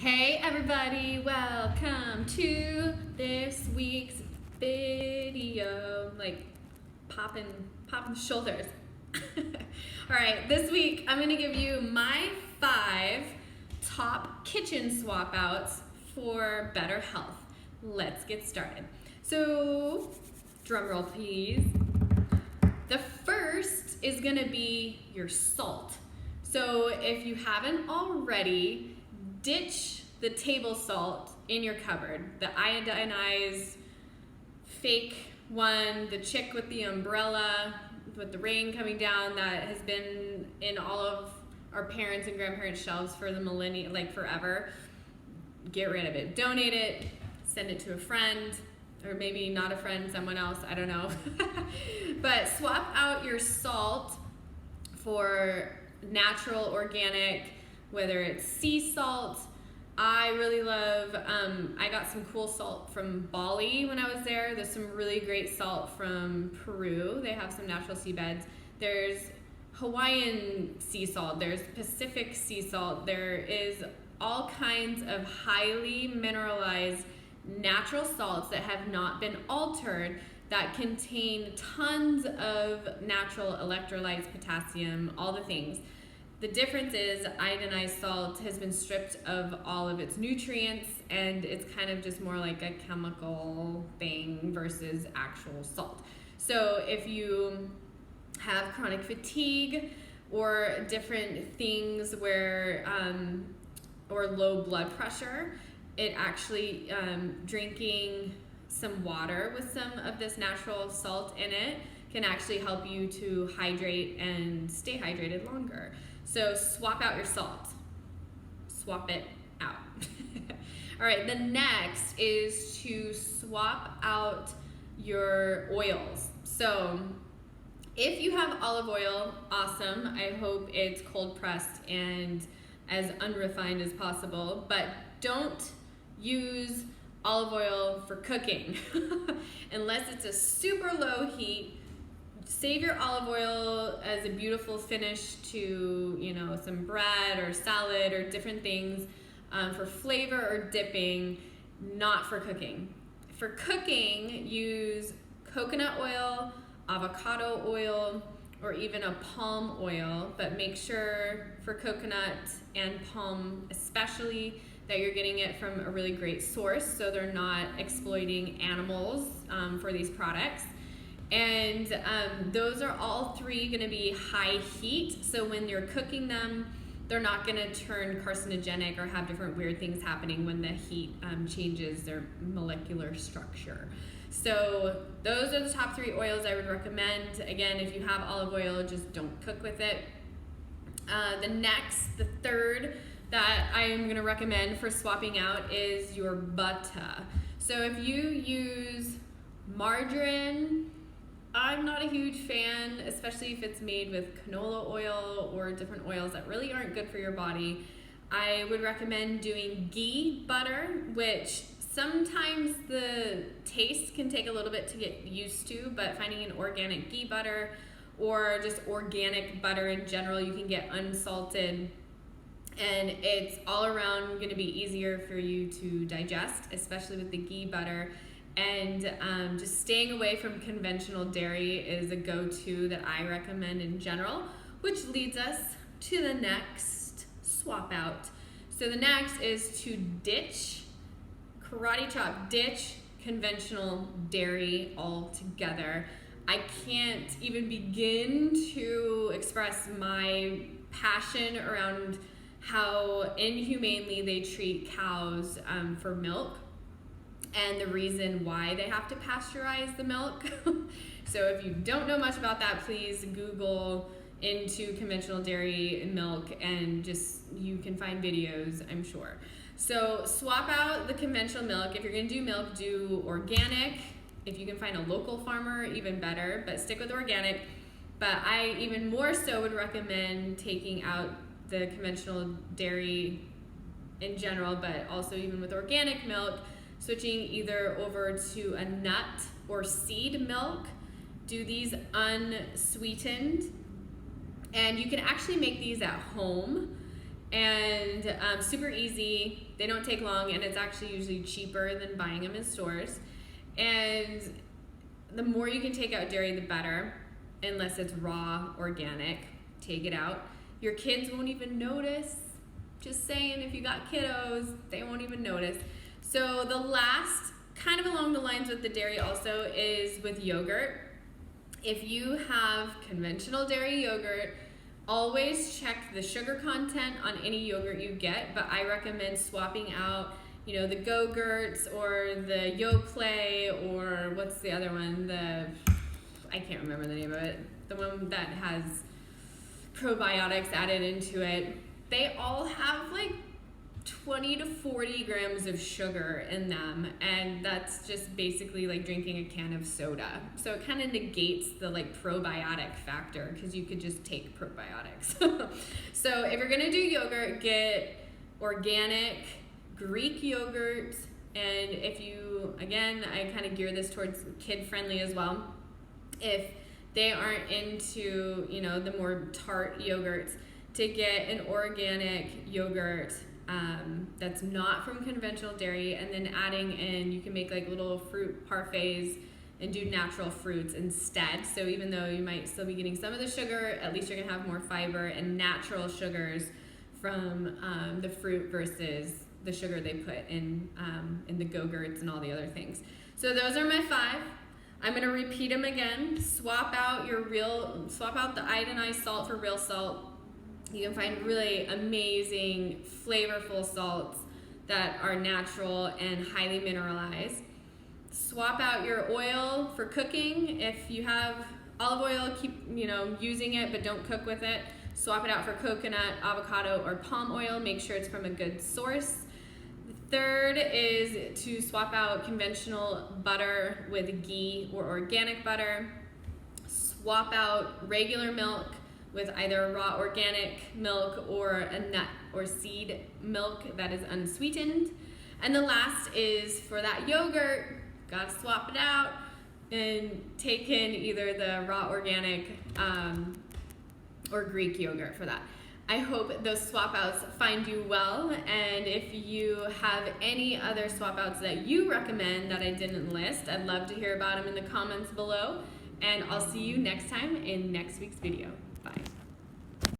Hey everybody, welcome to this week's video. Like popping shoulders. Alright, this week I'm gonna give you my 5 top kitchen swap outs for better health. Let's get started. So, drum roll please. The first is gonna be your salt. So if you haven't already, ditch the table salt in your cupboard. The iodinized fake one, the chick with the umbrella, with the rain coming down, that has been in all of our parents' and grandparents' shelves for the millennia, like forever. Get rid of it. Donate it, send it to a friend, or maybe not a friend, someone else, I don't know. But swap out your salt for natural, organic, whether it's sea salt. I really love, I got some cool salt from Bali when I was there. There's some really great salt from Peru. They have some natural seabeds. There's Hawaiian sea salt. There's Pacific sea salt. There is all kinds of highly mineralized natural salts that have not been altered that contain tons of natural electrolytes, potassium, all the things. The difference is iodinized salt has been stripped of all of its nutrients, and it's kind of just more like a chemical thing versus actual salt. So if you have chronic fatigue or different things where, or low blood pressure, it actually, drinking some water with some of this natural salt in it can actually help you to hydrate and stay hydrated longer. So swap out your salt. Swap it out. All right, the next is to swap out your oils. So if you have olive oil, awesome. I hope it's cold pressed and as unrefined as possible, but don't use olive oil for cooking unless it's a super low heat. Save your olive oil as a beautiful finish to, you know, some bread or salad or different things, for flavor or dipping, not for cooking. For cooking, use coconut oil, avocado oil, or even a palm oil, but make sure for coconut and palm especially that you're getting it from a really great source so they're not exploiting animals for these products. And those are all 3 gonna be high heat, so when you're cooking them, they're not gonna turn carcinogenic or have different weird things happening when the heat changes their molecular structure. So those are the top 3 oils I would recommend. Again, if you have olive oil, just don't cook with it. The third that I am gonna recommend for swapping out is your butter. So if you use margarine, I'm not a huge fan, especially if it's made with canola oil or different oils that really aren't good for your body. I would recommend doing ghee butter, which sometimes the taste can take a little bit to get used to, but finding an organic ghee butter or just organic butter in general, you can get unsalted, and it's all around going to be easier for you to digest, especially with the ghee butter. And just staying away from conventional dairy is a go-to that I recommend in general, which leads us to the next swap out. So the next is to ditch conventional dairy altogether. I can't even begin to express my passion around how inhumanely they treat cows for milk, and the reason why they have to pasteurize the milk. So if you don't know much about that, please Google into conventional dairy milk, and just, you can find videos, I'm sure. So swap out the conventional milk. If you're gonna do milk, do organic. If you can find a local farmer, even better, but stick with organic. But I even more so would recommend taking out the conventional dairy in general, but also even with organic milk, switching either over to a nut or seed milk. Do these unsweetened, and you can actually make these at home. and super easy. They don't take long, and it's actually usually cheaper than buying them in stores. And the more you can take out dairy, the better, unless it's raw, organic. Take it out. Your kids won't even notice. Just saying, if you got kiddos, they won't even notice. So the last, kind of along the lines with the dairy also, is with yogurt. If you have conventional dairy yogurt, always check the sugar content on any yogurt you get, but I recommend swapping out, you know, the Go-Gurts or the Yoplait, or what's the other one? I can't remember the name of it. The one that has probiotics added into it. They all have like 20 to 40 grams of sugar in them, and that's just basically like drinking a can of soda. So it kind of negates the like probiotic factor, because you could just take probiotics. So if you're gonna do yogurt, get organic Greek yogurt. And if you, again, I kind of gear this towards kid friendly as well. If they aren't into, you know, the more tart yogurts, to get an organic yogurt that's not from conventional dairy, and then adding in, you can make like little fruit parfaits and do natural fruits instead. So even though you might still be getting some of the sugar, at least you're gonna have more fiber and natural sugars from the fruit versus the sugar they put in the Go-Gurts and all the other things. So those are my 5. I'm gonna repeat them again. Swap out the iodinized salt for real salt. You can find really amazing, flavorful salts that are natural and highly mineralized. Swap out your oil for cooking. If you have olive oil, keep using it, but don't cook with it. Swap it out for coconut, avocado, or palm oil. Make sure it's from a good source. The third is to swap out conventional butter with ghee or organic butter. Swap out regular milk with either raw organic milk or a nut or seed milk that is unsweetened. And the last is for that yogurt, gotta swap it out and take in either the raw organic or Greek yogurt for that. I hope those swap outs find you well, and if you have any other swap outs that you recommend that I didn't list, I'd love to hear about them in the comments below, and I'll see you next time in next week's video. Bye.